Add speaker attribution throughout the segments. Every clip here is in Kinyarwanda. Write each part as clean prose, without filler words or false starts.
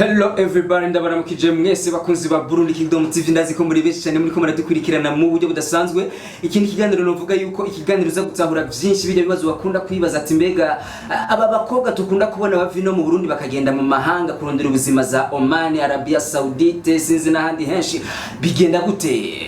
Speaker 1: Hello everybody, ndabaramukije mwese bakunzi ba Burundi Kingdom TV, ndazi ko muri benshi cyane muri ko muradukurikirana mu buryo budasanzwe. Ikindi kiganiro novuga yuko ikiganiro za gutahura byinshi bijya bibazo bakunda kwibaza ati mbega aba bakobwa tukunda kubona bavino mu Burundi bakagenda mu mahanga kurondera ubuzima za Oman, Arabia Saudite, sinzi n'ahandi henshi bigenda gute,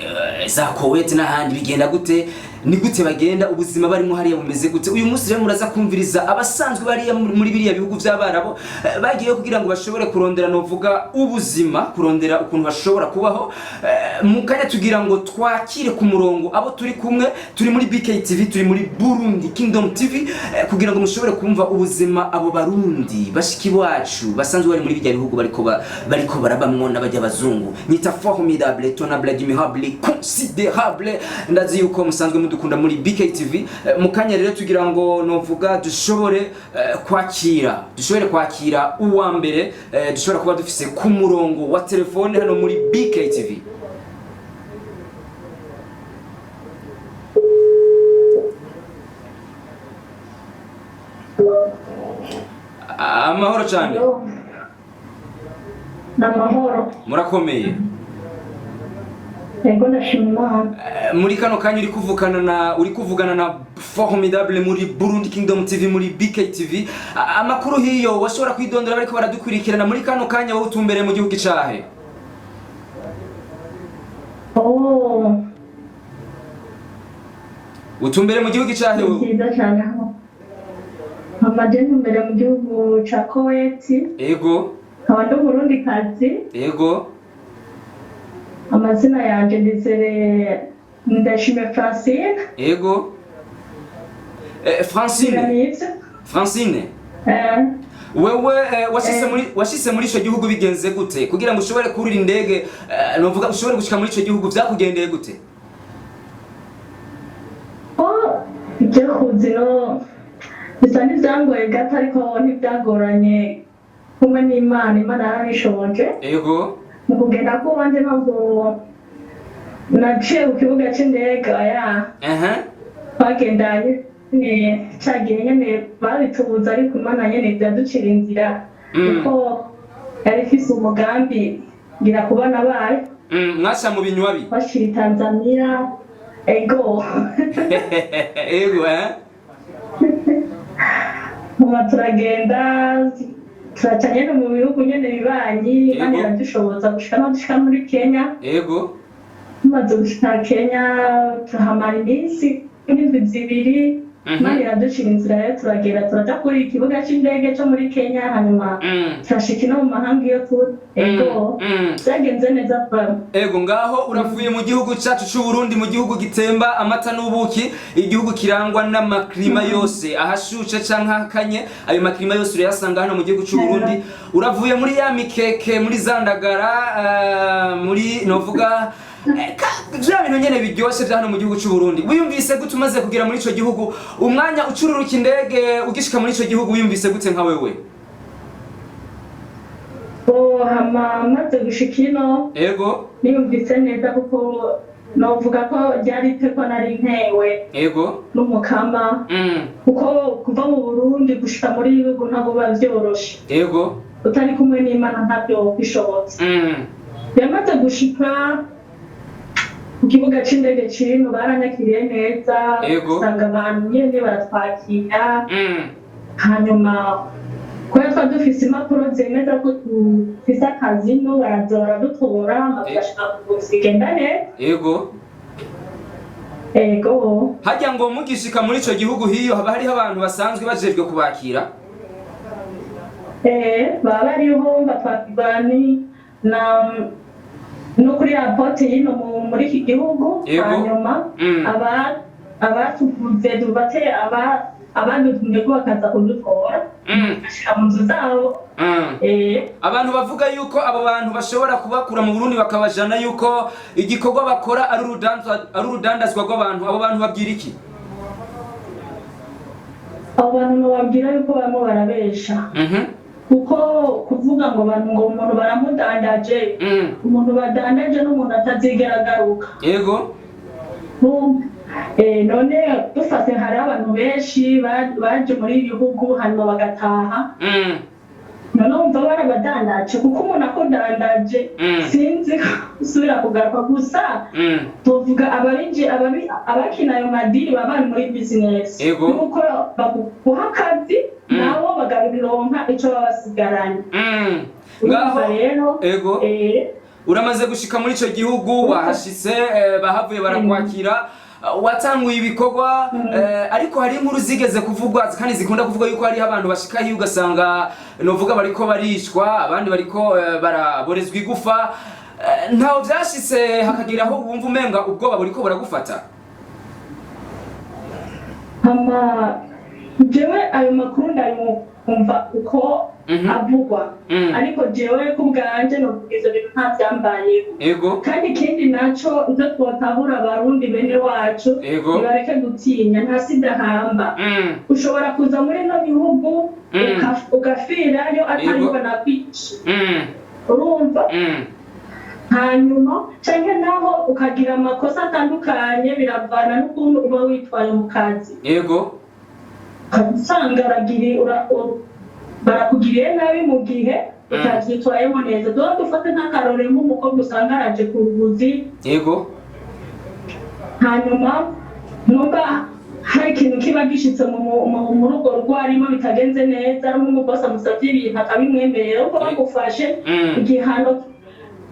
Speaker 1: za Kuwait n'ahandi bigenda gute, ni gute bagenda ubuzima barimo hariya bumeze gute. Uyu munsi rero muraza kumviriza abasanzwe bariya muri biriya bihugu by'abarabo bagiye kugira ngo bashobore kurondera novuga ubuzima, kurondera ukuntu bashobora kubaho. Mukanya tugira ngo twakire ku murongo abo turi kumwe, turi muri BKTV, turi muri Burundi Kingdom TV, kugira ngo mushobore kumva ubuzima abo barundi bashiki bacu basanzwe bari muri bijya bihugu bariko barabamwo n'abajya bazungu. Nita formidable, tonable, admirable, considérable. Ndazi yuko musanzwe mudukunda muri BKTV. Mukanya rero tugira ngo novuga dushobore kwakira uwa mbere, dushobora kuba dufise ku murongo wa telefone hano muri BKTV. Amahoro cyane.
Speaker 2: Namahoro.
Speaker 1: Murakomeye.
Speaker 2: Ego ndashimira.
Speaker 1: Muri kano kanya uri kuvugana na formidable muri Burundi Kingdom TV, muri BKTV. Amakuru hiyo washobora kwidondora bariko baradukurikirana muri kano kanya wowe utumbere mu gihugu cyahe? Utumbere mu gihugu cyahe wowe?
Speaker 2: Nziza cyane. Amajeni mbere mu gihugu ca Kuwait.
Speaker 1: Ego.
Speaker 2: Abantu Burundi kazi.
Speaker 1: Ego.
Speaker 2: Amazina yanje ndizere Ndashime Francine.
Speaker 1: Ego. Francine. Francine. Wewe washise muri ico gihugu bigenze gute kugira ngo ushobore kurira indege, novuga ushobore gushika muri ico gihugu byakugendeye gute?
Speaker 2: Icyakuzino bisa n'ibyangoye gato ariko ntibyagoranye kumwe n'Imana yarabishoboje.
Speaker 1: Ego.
Speaker 2: Mu kugenda ko banje ntabwo naciye ku kibuga cy'indege bagendanye cyagiye nyene babitubuza ariko Imana nyene byaducira inzira kuko yari ifise umugambi ngira kubona baye
Speaker 1: mwasha mu binywabi
Speaker 2: bashira Tanzania. Ego.
Speaker 1: Ego
Speaker 2: Mama turagenda turacanye no mu bihugu nyene bibanyi kandi radushoboza gushika muri Kenya.
Speaker 1: Ego.
Speaker 2: Maze gushika Kenya tuhamara iminsi n'indwi zibiri, mani radushira inzira rero turagenda turaja kuri ikibuga c'indege cyo muri Kenya, hanyuma turashika no mu mahanga yo tu. Ego. Byagenze neza kwa.
Speaker 1: Ego, ngaho uravuye mu gihugu cyacu cy'u Burundi, mu gihugu gitemba amata n'ubuki, igihugu kirangwa n'amaklima yose ahashushe canke hakanye. Ayo maklima yose urayasanga hano mu gihugu cy'u Burundi. Uravuye muri ya mikeke, muri zandagara, muri novuga vya bintu nyene biryoshe vya hano mu gihugu cy'u Burundi. Wiyumvise gute umaze kugera muri ico gihugu? Umwanya ucururuka indege ugishika muri ico gihugu wiyumvise gute nka wewe?
Speaker 2: Maze gushika ino.
Speaker 1: Ego.
Speaker 2: Niyumvise neza kuko novuga ko ryari iteko nari ntewe.
Speaker 1: Ego.
Speaker 2: N'umukama. Kuko kuva mu Burundi gushika muri ibihugu ntabwo bavyoroshe.
Speaker 1: Ego.
Speaker 2: Utari kumwe n'Imana ntabyo bishobotse. Yamaze gushika ku kibuga c'indege cino baranyakiriye neza. Usanga abantu nyene baratwakira. Hanyuma kubera ko dufise impapuro zemeza ko dufise akazi no barazora dutora bagashaka kugenda neza.
Speaker 1: Ego.
Speaker 2: Ego.
Speaker 1: Hajya ngo mugishika muri ico gihugu hiyo haba hariho abantu basanzwe bajejwe kubakira?
Speaker 2: Baba bariho batwakirwa no kuri airport yino muri iki gihugu. Hanyuma abatuvuze dubate abadutumye ko bakaza kudutora ashika mu nzu zabo.
Speaker 1: Abantu bavuga yuko abo bantu bashobora kubakura mu Burundi bakabajana yuko igikorwa bakora ari urudandazwa rw'abantu. Abo bantu babwira iki?
Speaker 2: Abo bantu babwira yuko barimo barabesha. Kuko kuvuga ngo umuntu baramudandaje, umuntu badandaje n'umuntu atazigera agaruka.
Speaker 1: Yego.
Speaker 2: None dufate hari abantu benshi baje muri ibihugu hanyuma bagataha. noneho umva barabadandaje kuko umuntu akodandaje sinzi usubira kugaruka gusa tuvuga abakina ayo madini baba bari muri bizinesi nuko baguha akazi nabo bagabironka ico baba basigaranye
Speaker 1: ngaho rero uramaze gushika muri ico gihugu wahashitse bahavuye barakwakira watanguye ibikorwa ariko hari inkuru zigeze kuvugwa kandi zikunda kuvuga yuko hari abantu bashika hiyo ugasanga novuga bariko barishwa abandi bariko baraborezwa igufa ntaho vyashitse hakagira aho wumva umenga ubwoba buriko buragufata
Speaker 2: jewe ayo makuru ndayumva uko avugwa ariko jewe kubwanje novuga ivyo bintu nta vyambayeho kandi ikindi naco ivyo twotahura abarundi bene wacu nibareke gutinya nta sida hamba ushobora kuza muri no bihugu ugafirayo atariho nakwica urumva hanyuma canke naho ukagira amakosa atandukanye biravana n'ukuntu uba witwaye mu kazi usanga barakugiriye nabi mu gihe utavyitwayemo neza duha dufate nk'akarorero nk'umukobwa usanga araje ku buvuzi hanyuma numva hari ikintu kiba gishitse mu rugo rwarimo bitagenze neza ari nk'umubosi amusavye ibintu akabimwemerera uko bagufashe igihano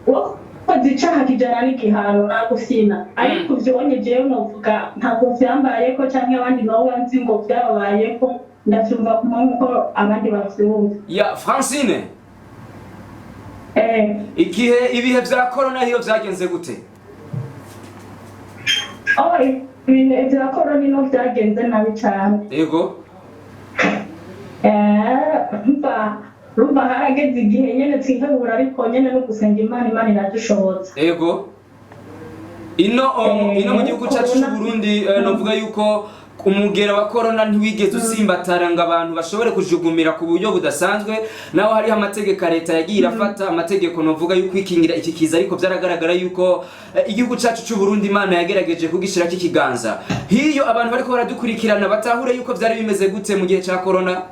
Speaker 2: wakoze icaha kijana n'igihano nagufyina ariko vyonye jewe novuga ntabwo vyambayeko canke abandi nabo banzi ngo vyababayeko ndavyumva kumwe ko abandi bavyumva
Speaker 1: ya Francine ibihe vya corona hiyo vyagenze gute
Speaker 2: ibihe vya corona no vyagenze nabi cane rumva harageze igihe nyene twihebura ariko nyene no gusenga imana iradushobotsa
Speaker 1: ino mu gihugu cacu c'Uburundi novuga yuko umugera wa corona ntiwigeze usimbatara ngo abantu bashobore kujugumira ku buryo budasanzwe naho hariho amategeko leta yagiye irafata amategeko novuga yuko ikingira iki kiza ariko byaragaragara yuko igihugu cacu c'Uburundi Imana yagerageje kugishirako ikiganza hiyo abantu bariko baradukurikirana batahure yuko vyari bimeze gute mu gihe ca corona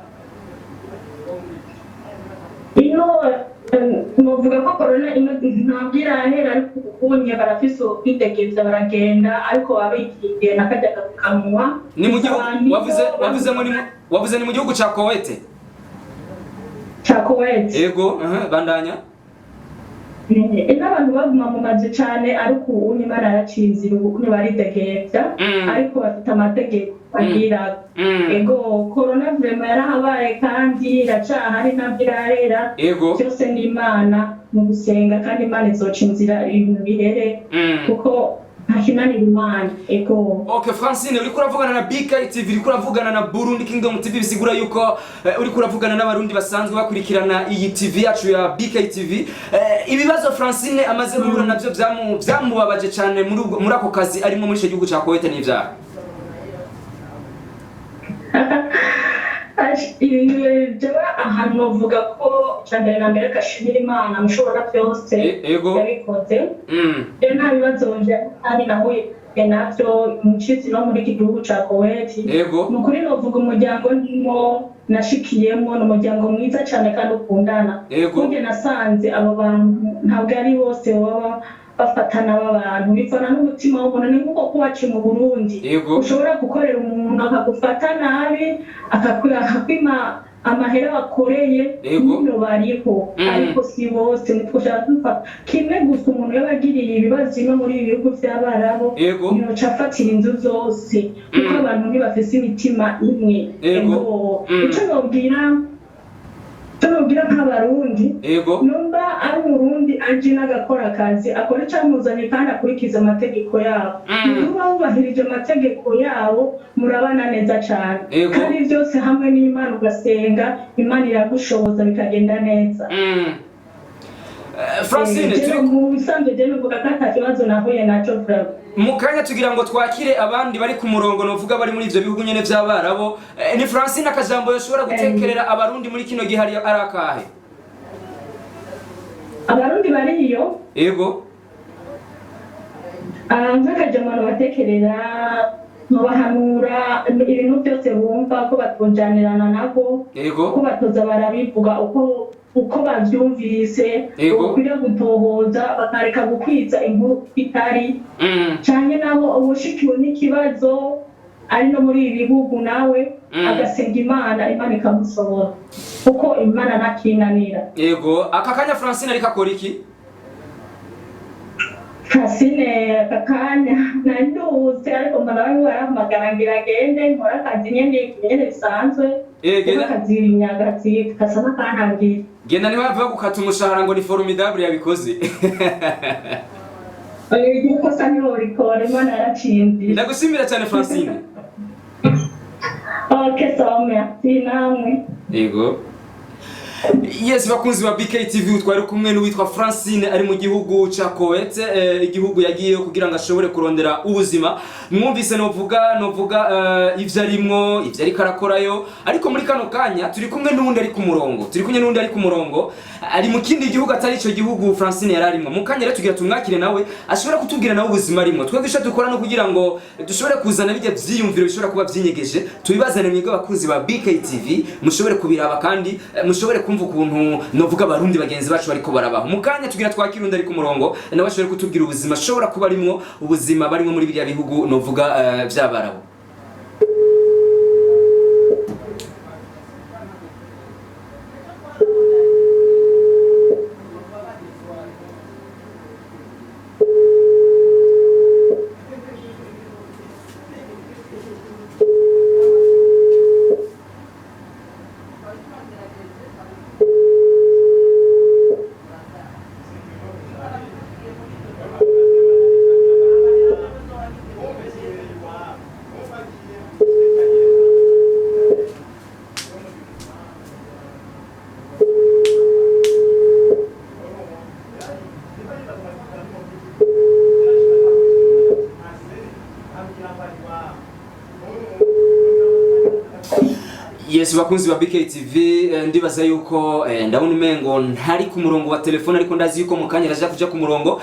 Speaker 2: novuga ko corona ntabwo irahera ariko ubunye barafise kwitegeza baragenda ariko babikingiye nakajya gapfukamunwa
Speaker 1: ni mu gihugu wavuze ni mu gihugu ca Kuwait bandanya
Speaker 2: n'abantu baguma mu mazi cane ariko ubu Imana yaracinzira ubu ntibaridegemvya ariko bafite amategeko bagira corona vrema yarahabaye kandi iracahari ntabwo irarera byose ni Imana mu gusenga kandi Imana izoca inzira ibintu bihere kuko ntakinanira Imana
Speaker 1: Okay Francine uriko uravugana na BK TV uriko uravugana na Burundi Kingdom TV bisigura yuko uriko uravugana n'abarundi basanzwe bakurikirana iyi TV yacu ya BK TV ibibazo Francine amaze guhura navyo vyamubabaje cyane muri ako kazi arimo muri ico gihugu ca Kuwait n'ivyaha
Speaker 2: jewe ahantu novuga ko cambere na mbere gashimira Imana mushobora byose yabikoze rero nta bibazo ari nahuye navyo mucizi no muri iki gihugu ca Kuwait nukuri novuga umuryango ndimo nashikiyemo n'umuryango mwiza cane kandi ukundana kuko nasanze abo bantu ntabwo ari bose baba bafatana b'abantu bivana n'umutima w'umuntu ni nkuko kubaca mu Burundi ushobora gukorera umuntu akagufata nabi akakwima amahera wakoreye n'ibyo bariho ariko si bose nitwoshaka dufata kimwe gusa umuntu yabagiriye ibibazo no muri ibi bihugu vy'Abarabu yoca afatira inzu zose kuko abantu ntibafise imitima imwe ico nobwira nk'abarundi numva ari umurundi aje n'agakora akazi akora icamuzanye kandi akurikiza amategeko yabo niba wubahirije amategeko yabo murabana neza cane kandi vyose hamwe n'Imana ugasenga Imana iragushoboza bikagenda neza
Speaker 1: Francine
Speaker 2: musanze je nuvuga ko ata kibazo nahuye naco vraiment
Speaker 1: mukanya tugira ngo twakire abandi bari ku murongo novuga bari muri ivyo bihugu nyene vy'Abarabo ni Francine akajambo yoshobora gutekerera abarundi muri kino gihe ari akahe
Speaker 2: abarundi bariyo nk'akajambo batekerera nkabahanura ibintu byose bumva ko batunjanirana nabo ko batoza barabivuga uko uko bavyumvise ukwiriye gutohoza bakareka gukwiza inkuru itari canke nabo ubushikiwe n'ikibazo ari no muri ibi bihugu nawe agasenga Imana ikamusohora kuko Imana ntakinanira.
Speaker 1: Yego, aka kanya Francine ariko akora iki?
Speaker 2: Francine aka kanya nandutse ariko mbona bamwe barahamagara ngira agende nkora akazi nyene bisanzwe akazi inyagazi kasa n'akantangira.
Speaker 1: Genda niho yavuga gukata umushahara ngo ni formidable yabikoze.
Speaker 2: Yuko sa niho rikora Imana yaracindi.
Speaker 1: Ndagushimira cyane Francine.
Speaker 2: Okay, so merci namwe.
Speaker 1: Yego. Yes, bakunzi ba BKTV twari kumwe n'uwitwa Francine ari mu gihugu ca Kuwait, igihugu yagiye kugira ngo ashobore kurondera ubuzima. Mwumvise novuga ivyo arimwo, ivyo ari karakorayo, ariko muri kano kanya turi kumwe n'undi ari ku murongo. Ari mu kindi gihugu atari ico gihugu Francine yararimwo. Mu kanya rero tugira tumwakire nawe ashobora kutubwira nawe ubuzima arimwo. Twebwe isha dukora no kugira ngo dushobore kuzana bijya vyiyumviro bishobora kuba vyinyegeje, tubibazane mwebwe bakunzi ba BKTV, mushobore kubiraba kandi mushobore kumva ukuntu novuga abarundi bagenzi bacu bariko barabaho. Mu kanya tugira twakire undi ari ku murongo nawe ashobore kutubwira ubuzima ashobora kuba arimwo, ubuzima barimwo muri biriya bihugu novuga vy'abarabu. Yes, bakunzi ba BKTV, ndibaza yuko ndabona umengo ntari ku murongo wa telefone, ariko ndazi yuko mu kanya raja kuja ku murongo.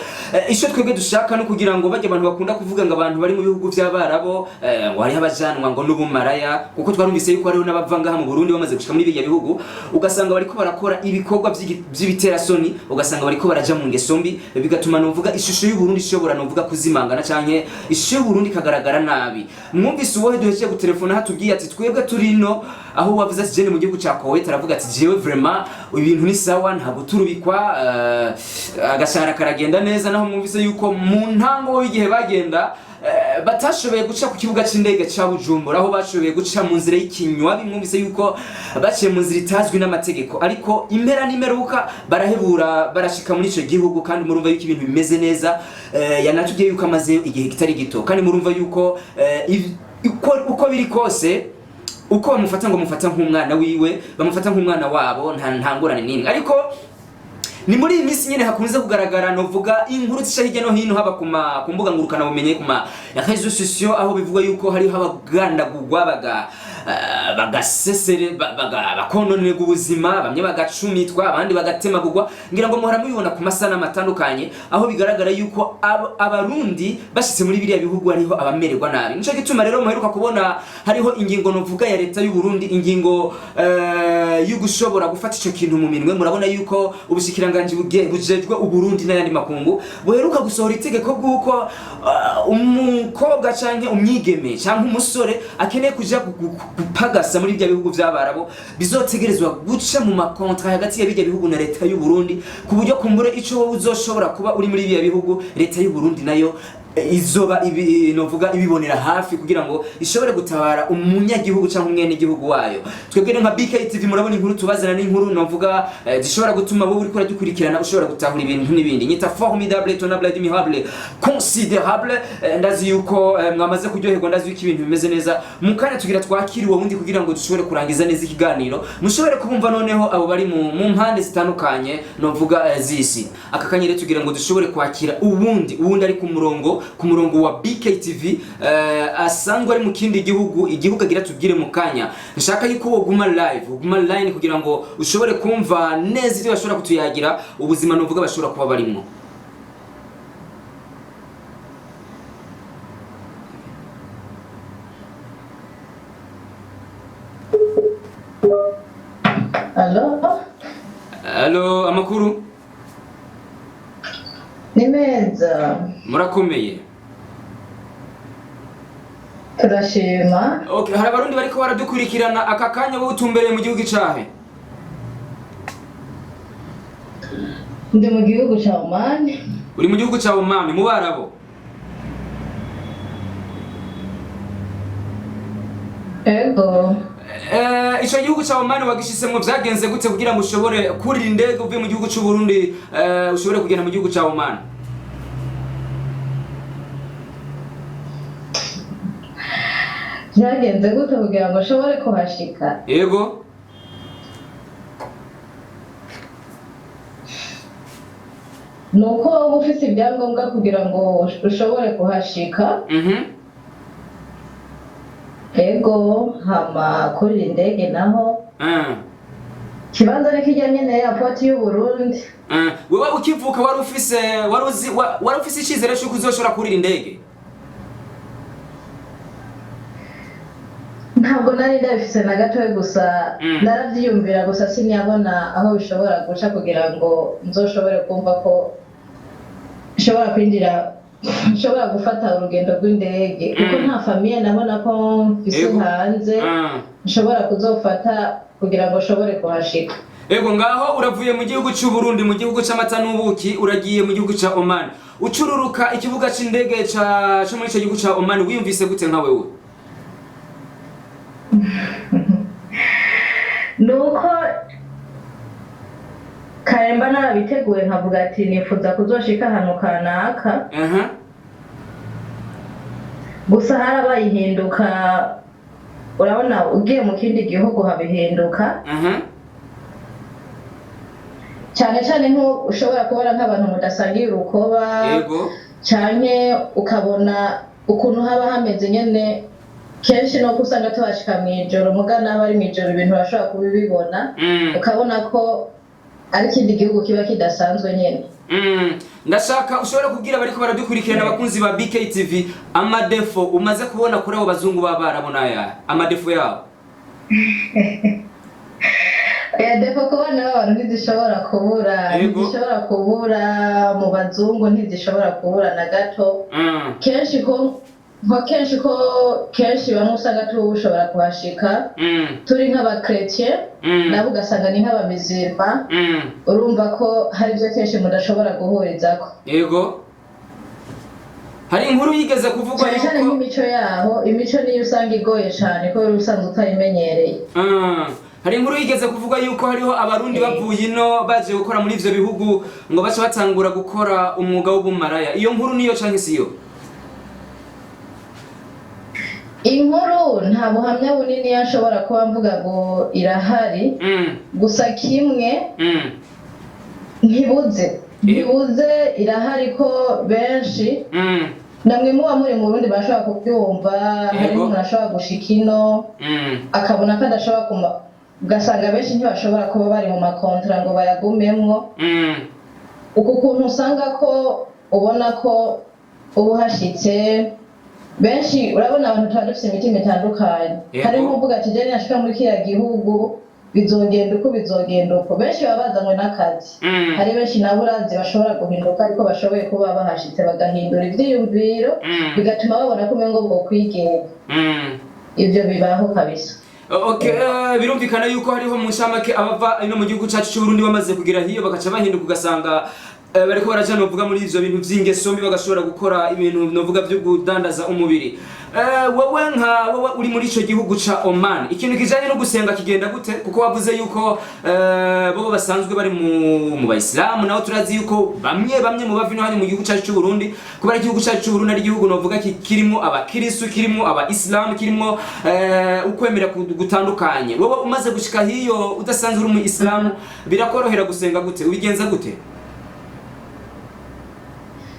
Speaker 1: Isho twebwe dushaka no kugira ngo bajye abantu bakunda kuvuga ngo abantu bari mu bihugu by'abarabo ngo hari abajanwa ngo n'ubumaraya, kuko twarumvise yuko hariho n'abavanga mu Burundi bamaze gushika muri biriya bihugu, ugasanga bariko barakora ibikorwa by'ibiterasoni, ugasanga bariko baraja mu ngeso mbi, bigatuma novuga ishusho y'u Burundi ishobora novuga kuzimangana canke ishusho y'u Burundi kagaragara nabi. Mwumvise uwo duheje gutelefona hatubwiye ati twebwe turino aho wavuze ati jene mu gihugu ca Kuwait, aravuga ati jewe vraiment ibintu ni sawa ntabwo turubikwa, agashara karagenda neza. Naho mwumvise yuko mu ntango y'igihe bagenda batashoboye guca ku kibuga c'indege ca Bujumbura, aho bashoboye guca mu nzira y'ikinywa, mwumvise yuko baciye mu nzira itazwi n'amategeko, ariko impera n'imeruka barahebura barashika muri ico gihugu, kandi murumva yuko ibintu bimeze neza. Yanatubwiye yuko amaze igihe kitari gito, kandi murumva yuko uko biri kose uko bamufata ngo mufata nk'umwana wiwe, bamufata nk'umwana wabo, nta ngorane n'imwe. Ariko ni muri iyi minsi nyene hakunze kugaragara novuga inkuru zisha hirya no hino, haba ku mbuga ngurukana bumenye, kuma réseaux sociaux, aho bivuga yuko hariho abagandagurwa bagasesere bakononera ubuzima, bamwe bagacumitwa, abandi bagatemagurwa. Ngira ngo muhora mubibona ku masanamu atandukanye, aho bigaragara yuko abarundi bashitse muri biriya bihugu hariho abamererwa nabi. Nico gituma rero muheruka kubona hariho ingingo novuga ya leta y'u Burundi, ingingo y'ugushobora gufata ico kintu mu minwe. Murabona yuko ubushikiranganje bujejwe u Burundi n'ayandi makungu buheruka gusohora itegeko bw'uko umukobwa canke umwigeme canke umusore akeneye kuja gupagasa muri bya bihugu by'abarabo bizotegerezwa guca mu makontra hagati ya bijya bihugu na leta y'u Burundi, ku buryo kumbure ico wowe uzoshobora kuba uri muri bya bihugu, leta y'u Burundi nayo izoba novuga ibibonera hafi kugira ngo ishobore gutabara umunyagihugu cyangwa umwene gihugu wayo. Twebwe nka BKTV murabona inkuru tubazana n'inkuru novuga zishobora gutuma wowe uri kuradukurikirana ushobora gutahura ibintu n'ibindi. Nyita formidable, étonnable, admirable, considérable. Ndazi yuko mwamaze kuryoherwa, ndazi yuko ibintu bimeze neza. Mu kanya tugira twakiriwe wundi kugira ngo dushobore kurangiza neza ikiganiro, mushobore kubumva noneho abo bari mu mpande zitandukanye novuga zisi. Aka kanyere tugira ngo dushobore kwakira ubundi ari ku murongo wa BKTV, asangwa ari mu kindi gihugu agira tubwire mu kanya. Nshaka yuko uguma live kugira ngo ushobore kumva neza ibyo bashobora kutuyagira, ubuzima novuga bashobora kuba barimo. Allo, amakuru?
Speaker 3: Ni meza.
Speaker 1: Murakomeye?
Speaker 3: Turashima.
Speaker 1: Okay, hari abarundi bariko baradukurikirana aka kanya wowe utumbereye mu gihugu cahe?
Speaker 3: Ndi mu gihugu ca Oman.
Speaker 1: Uri mu gihugu ca Oman, mu Barabo?
Speaker 3: Ego.
Speaker 1: Ico gihugu ca Oman wagishisemwo vyagenze gute kugira ngo ushobore kurira indege uvuye mu gihugu c'u Burundi ushobore kugenda mu gihugu ca Oman?
Speaker 3: Vyagenze gute kugira ngo ushobore kuhashika?
Speaker 1: Yego.
Speaker 3: Nuko wowe ufise ibyangombwa kugira ngo ushobore kuhashika. Ego, hama kurira indege naho. Kibanza ni kirya nyene airport y'u Burundi.
Speaker 1: Wewe ukivuka wari ufise icizere cyo kuzoshora kurira indege?
Speaker 3: Ntabwo nari ndabifise na gatoya gusa naravyiyumvira gusa siniyabona aho bishobora guca kugira ngo nzoshobore kumva ko nshobora kwinjira nshobora gufata urugendo rw'indege kuko nta famiye nabona ko mfise hanze nshobora kuzofata kugira ngo nshobore kuhashika.
Speaker 1: Ego, ngaho uravuye mu gihugu c'u Burundi mu gihugu c'amata n'ubuki uragiye mu gihugu ca Oman. Ucururuka ikibuga c'indege cyo muri ico gihugu ca Oman wiyumvise gute nka wewe?
Speaker 3: Nuko karemba narabiteguye nkavuga ati nifuza kuzoshika ahantu kanaka. Gusa harabaye ihinduka, urabona ugiye mu kindi gihugu habihinduka. Cyane cyane nko ushobora kubona nk'abantu mudasangiye urukoba.
Speaker 1: Yego.
Speaker 3: Cyane ukabona ukuntu haba hameze nyene kenshi no kusanga tubashika mwijoro mugana bari mwijoro ibintu bashobora kubibona ukabona ko ari kindi gihugu kiba kidasanzwe nyene.
Speaker 1: Ndashaka ushobora kubwira bariko baradukurikirana abakunzi ba BKTV amadefo umaze kubona kuri abo bazungu babarabona aya amadefo yabo.
Speaker 3: Defo kubona abantu ntizishobora kubura mu bazungu ntizishobora kubura na gato. Kenshi bamwe usanga tushobora kuhashika turi nk'abakretien nabo ugasanga ni nk'abamizirma. Urumva ko hari ibyo kenshi mudashobora guhurizako.
Speaker 1: Yego. Hari inkuru yigeze kuvugwa
Speaker 3: yuko cyane imico yaho, imico niyo usanga igoye cyane ko usanzwe utayimenyereye.
Speaker 1: Hari inkuru yigeze kuvuga yuko hariho abarundi bavuye ino baje gukora muri ivyo bihugu ngo bace batangura gukora umwuga w'ubumaraya. Iyo nkuru niyo canke siyo?
Speaker 3: Inkuru nta buhamya bunini yashobora kuba mvuga ngo irahari. Gusa kimwe ntibuze irahari ko benshi namwe muba muri mu Burundi bashobora kubyumva. Hari umuntu ashobora gushika ino akabona ko adashobora ugasanga benshi ntibashobora kuba bari mu makontra ngo bayagumemwo. Uku kuntu usanga ko ubona ko ubu hashitse benshi urabona abantu tuba dufise imitima itandukanye. Hari nk'uvuga ati je nashika muri kiriya gihugu bizogenda uko benshi baba bazanywe n'akazi. Hari benshi nabo urazi bashobora guhinduka ariko bashoboye kuba bahashitse bagahindura ivyiyumviro bigatuma babona ko umengo bwo kwigenga. Ivyo bibaho kabisa.
Speaker 1: Okay, birumvikana yuko hariho mu nshamake abava ino mu gihugu cacu c'u Burundi bamaze kugira hiyo bagaca bahinduka ugasanga bariko barajana bavuga muri ivyo bintu vy'ingeso mbi bagashobora gukora ibintu novuga byo kudandaza umubiri. Wowe uri muri ico gihugu ca Oman ikintu kijanye no gusenga kigenda gute kuko wavuze yuko bobo basanzwe bari mu Bayisilamu naho turazi yuko bamwe mu bavino hani mu gihugu cacu c'u Burundi kuba ari igihugu cacu c'u Burundi ari igihugu novuga kirimo abakristo kirimo abaisilamu kirimo ukwemera gutandukanye. Wowe umaze gushika hiyo udasanzwe uri mu Islamu birakorohera gusenga gute ubigenza gute?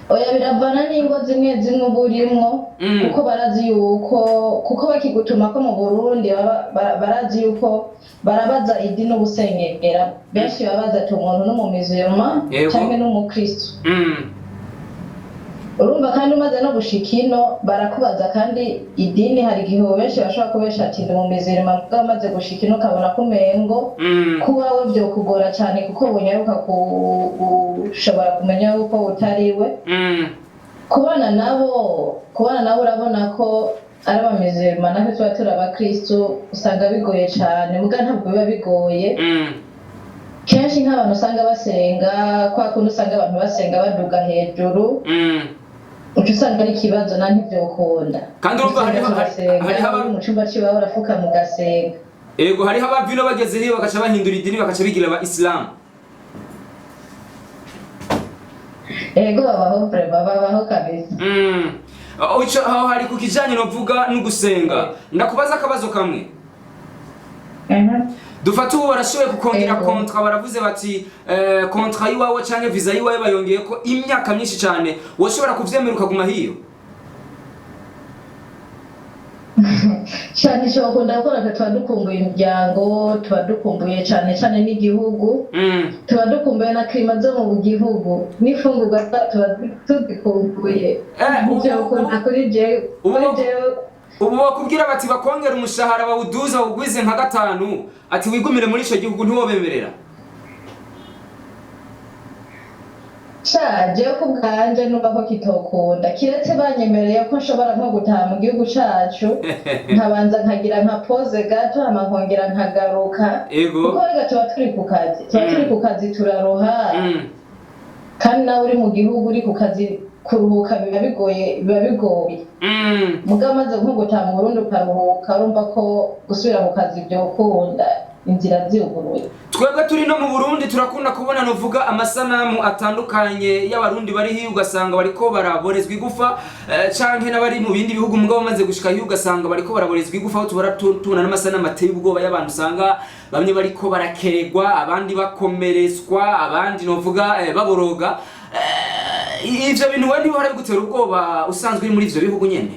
Speaker 3: Oya biravana n'ingo zimwe uburimwo kuko barazi yuko kuko bakigutuma ko mu Burundi barazi yuko barabaza idini n'ubusengera benshi babaza ati umuntu n'umumizirma cyangwa n'umukristo. urumva kandi umaze no gushika ino barakubaza kandi idini hari igihe benshi bashobora kubesha ati ndi mu mizirima mugabo amaze gushika ino ukabona ko umengo kubawe vyokugora cyane kuko bunyaruka ushobora kumenya yuko utariwe kubana nabo urabona ko ari abamizirima natwe tuba turi abakristo usanga bigoye cyane muga ntabwo biba bigoye kenshi nk'abantu usanga basenga kwa kundi usanga abantu basenga baduga hejuru uca usanga ari ikibazo na ntivyokunda
Speaker 1: kandi urumva
Speaker 3: hariho mu cumba ciwawe urafuka mu gasenga
Speaker 1: ego hariho abavino bageze hiyo bagaca bahindura idini bagaca bigira aba Islam
Speaker 3: ego babaho kabisa
Speaker 1: Ocho aho hari ku kijanye no vuga no gusenga ndakubaza akabazo kamwe dufata ubu barashoboye kukongera kontra baravuze bati kontra yiwawe canke visa yiwawe bayongeye ko imyaka myinshi cyane woshobora kuvyemera ukaguma hiyo
Speaker 3: cyane cyo bakunda gukora tuba dukumbuye imiryango tuba dukumbuye cyane n'igihugu tuba dukumbuye na klima zo mu gihugu n'ifungurwa tuba tuzikumbuye kuri jewe
Speaker 1: ubu bakubwira bati bakongera umushahara bawuduza ugwize nka 5 ati wigumire muri ico gihugu ntiwobemerera
Speaker 3: Jewe ku bwanje numva ko kitokunda kiretse banyemereye ko nshobora nko gutaha mu gihugu cacu nkabanza nkagira nka pause gato hama nkongera nkagaruka kuko rega tuba turi ku kazi turaroha kandi nawe uri mu gihugu uri ku kazi kuruhuka biba bigoye mugabo maze nko gutaha mu Burundi ukaruhuka urumva ko gusubira mu kazi vyokunda inzira ziyuguruye
Speaker 1: twebwe turi no mu Burundi turakunda kubona novuga amasanamu atandukanye y'abarundi bari hiyo ugasanga bariko baraborezwa igufa canke n'abari mu bindi bihugu mugabo maze gushika hiyo ugasanga bariko baraborezwa igufa aho tubara tuna n'amasanamu ateye ubwoba y'abantu usanga bamwe bariko barakeregwa abandi bakomerezwa abandi novuga baboroga ivyo bintu wendi bihora bigutera ubwoba usanzwe uri muri ivyo bihugu nyene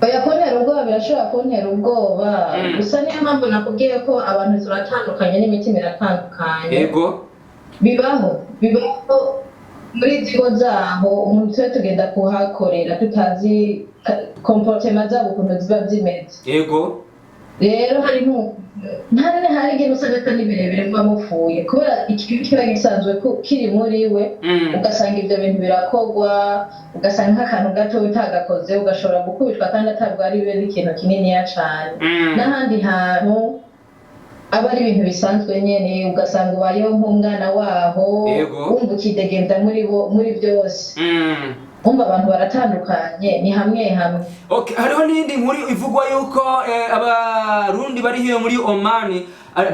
Speaker 3: oya kuntera ubwoba birashobora kuntera ubwoba gusa niyo mpamvu nakubwiye ko abantu turatandukanye n'imitima iratandukanye
Speaker 1: yego
Speaker 3: bibaho muri zigo zaho umuntu tuba tugenda kuhakorera tutazi comportement zabo ukuntu ziba zimeze
Speaker 1: yego
Speaker 3: rero hari igihe usanga atari birebire muba mupfuye kubera ikibi kiba gisanzwe kiri muri we ugasanga ibyo bintu birakorwa ugasanga nk'akantu gato utagakoze ugashobora gukubitwa kandi atabwo ari bibe ikintu kininiya cane n'ahandi hantu aba ari ibintu bisanzwe nyene ugasanga ubayeho nk'umwana waho wumva ukidegembya muri byose umva abantu baratandukanye ni hamwe
Speaker 1: okay hariho n'indi nkuru ivugwa yuko abarundi bari hiyo muri Oman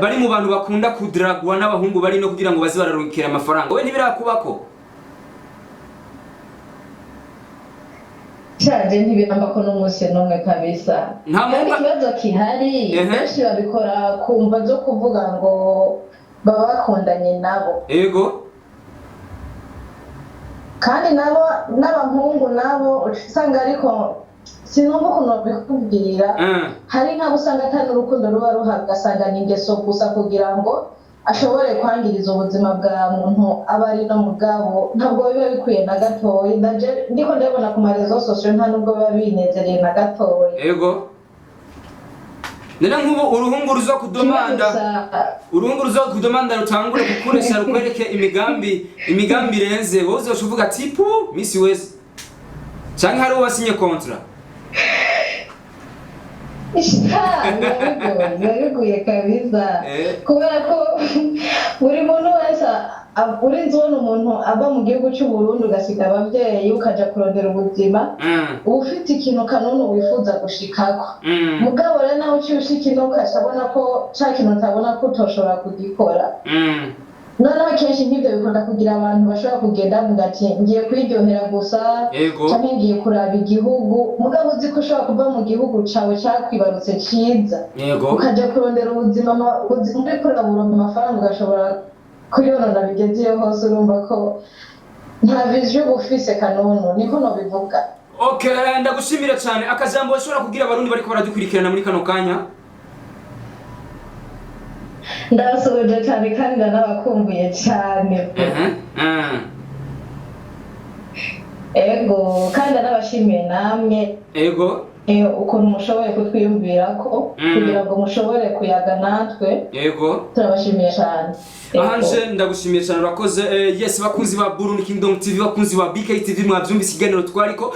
Speaker 1: bari mu bantu bakunda kudragwa n'abahungu bari no kugira ngo bazi bararukira amafaranga we ntibirakubako
Speaker 3: cyaje ntibiramba ko n'umunsi n'umwe kabisa kandi ikibazo kihari benshi babikora kumva zo kuvuga ngo baba bakundanye nabo
Speaker 1: yego
Speaker 3: kandi nabo n'abahungu nabo usanga ariko sinumva ukuntu bikubwira hari nk'abo usanga atari urukundo ruba ruhabwa ugasanga ni ingeso gusa kugira ngo ashobore kwangiriza ubuzima bwa muntu aba ari no mugabo ntabwo biba bikwiye na gatoya ndiko ndabona ku marezo sosiyo nta nubwo biba binezereye na gatoya
Speaker 1: yego nena nk'ubu uruhungu ruza kudomanda rutangure kukoresha rukwereke imigambi irenze wowe uzoshuvuga ati pu misi wese canke hari uwasinye kontra
Speaker 3: biguye kabisa kubera ko buri muntu wese urinzi ubona umuntu ava mu gihugu cy'u Burundi ugasiga abavyeyi ukaja kurondera ubuzima uba ufite ikintu kanunu wifuza gushikako mugabo rero nawe uciye ushika ino ukashabona ko ca kintu utabona ko utoshobora kugikora noneho kenshi nk'ibyo bikunda kugira abantu bashobora kugenda bavuga ati ngiye kwiryohera gusa canke ngiye kuraba igihugu mugabo uzi ko ushobora kuva mu gihugu cawe cakwibarutse ciza ukaja kurondera ubuzima uriko uraburonka amafaranga ugashobora kuyonona bigeze iyo hose urumva ko nta vision uba ufise kanunu niko nobivuga
Speaker 1: okay ndagushimira cyane akajambo bashobora kugira abarundi bariko baradukurikirana muri kano kanya
Speaker 3: ndabasuhuje cyane kandi ndanabakumbuye cyane ego kandi anabashimiye namwe
Speaker 1: ego
Speaker 3: ukuntu mushoboye kutwiyumvira ko kugira ngo mushobore kuyaga natwe
Speaker 1: ego
Speaker 3: turabashimiye cyane
Speaker 1: ahanje ndagushimiye cyane urakoze yes bakunzi ba Burundi Kingdom TV bakunzi ba BK TV mwabyumvise ikiganiro twariko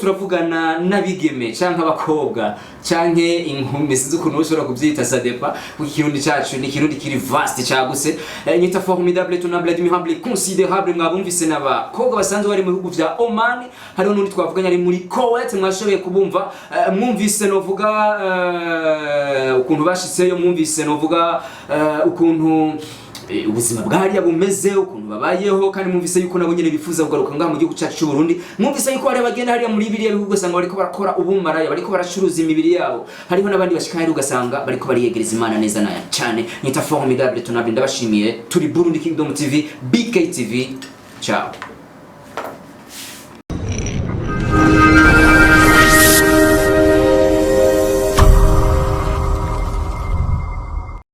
Speaker 1: turavugana nabigeme canke abakobwa canke inkumi sinzi ukuntu ushobora kubyita sadepa ikirundi cyacu ni ikirundi kiri vast cyaguse nyita formidable tunable admirable considérable mwabumvise n'abakobwa basanzwe bari mu bihugu vya Oman hariho n'undi twavuganye ari muri Kuwait mwashoboye kubumva mwumvise novuga ukuntu bashitseyo mwumvise novuga ukuntu ubuzima bwariya bumeze ukuntu babayeho kandi mwumvise yuko nabo nyene bifuza kugaruka ngaha mu gihugu cyacu cy'u Burundi mwumvise yuko bari bagenda hariya muri biriya bihugu ugasanga bariko barakora ubumaraya bariko baracuruza imibiri yabo hariho n'abandi bashika hari ugasanga bariko bariyegereza Imana neza na cyane nyita formidable tunabye ndabashimiye turi Burundi Kingdom TV BK TV ciao